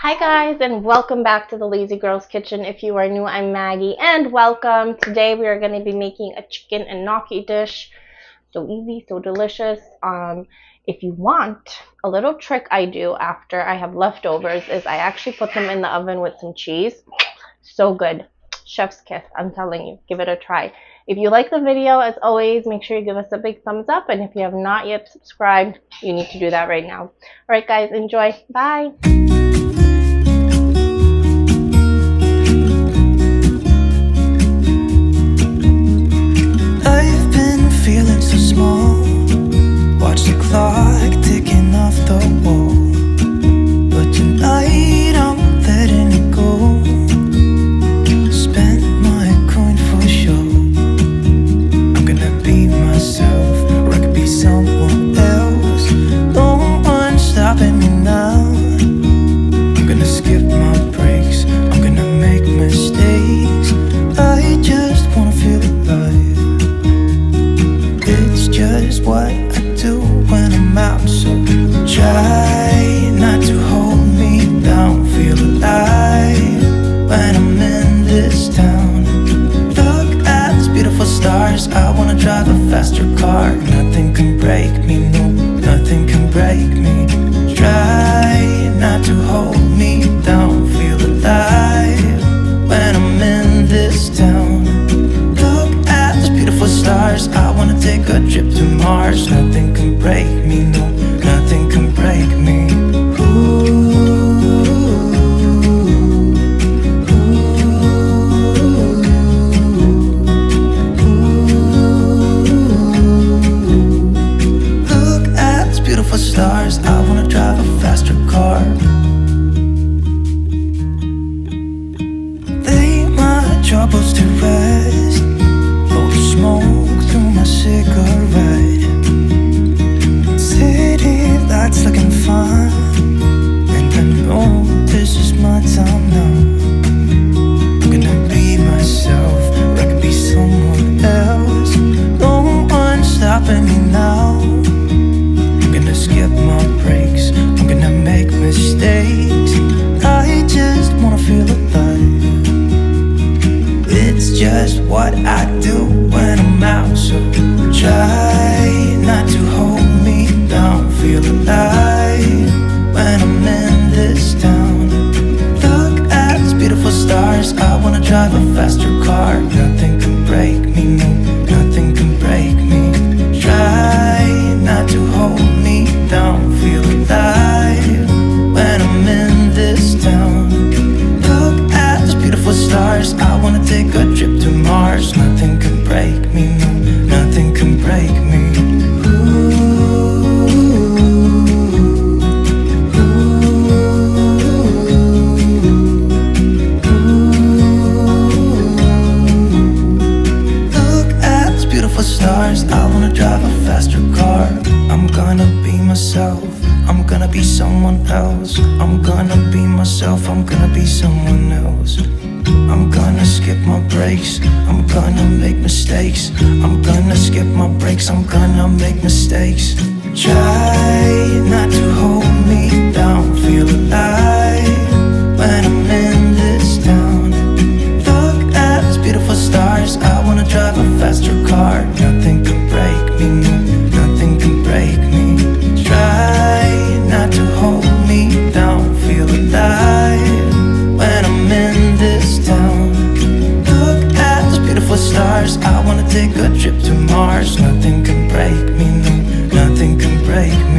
Hi guys, and welcome back to the Lazy Girl's Kitchen. If you are new, I'm Maggie and welcome. Today we are going to be making a chicken and gnocchi dish. So easy, so delicious. If you want, a little trick I do after I have leftovers is I actually put them in the oven with some cheese. So good. Chef's kiss, I'm telling you. Give it a try. If you like the video, as always, make sure you give us a big thumbs up. And if you have not yet subscribed, you need to do that right now. Alright guys, enjoy. Bye. Feeling so small, watch the clock ticking off the wall. But tonight I'm letting it go. Spend my coin for sure. I'm gonna be myself, or I could be someone else. No one's stopping me now. I'm gonna skip my breaks, I'm gonna make mistakes. I just wanna feel alive. It's just what I do when I'm out, so try not to hold me down. Feel alive when I'm in this town. Look at these beautiful stars, I wanna drive a faster car. Nothing can break me, no, nothing can break me. Try not to hold me down. Feel alive when I'm in this town. Beautiful stars, I wanna take a trip to Mars. Nothing can break me, no, nothing can break me. Look at these beautiful stars, I wanna drive a faster car. Lay my troubles to rest. Smoke through my cigarette. City lights looking fun, and I know this is my time now. I'm gonna be myself, or I could be someone else. No one's stopping me now. I'm gonna skip my breaks, I'm gonna make mistakes. I just wanna feel alive. It's just what I do when I'm out, so try not to hold me down. Feel alive when I'm in this town. Look at these beautiful stars, I wanna drive a faster car. Nothing can break me, no, nothing can break me. Try not to hold me down. Feel alive when I'm in this town. Look at these beautiful stars, I wanna take a trip to Mars. Nothing can break me, no, nothing can break me. Look at these beautiful stars, I wanna drive a faster car. I'm gonna be myself, I'm gonna be someone else. I'm gonna be myself, I'm gonna be someone else. I'm gonna skip my breaks, I'm gonna make mistakes. I'm gonna skip my breaks, I'm gonna make mistakes. Try not to hold me down. Feel alive when I'm in this town. Look at these beautiful stars, I wanna drive a faster car. Nothing can break me, no, nothing can break me. Try not to hold me down. Feel alive when I'm in this town. Look at these beautiful stars, I wanna take a trip to Mars. Nothing can break me, no, nothing can break me.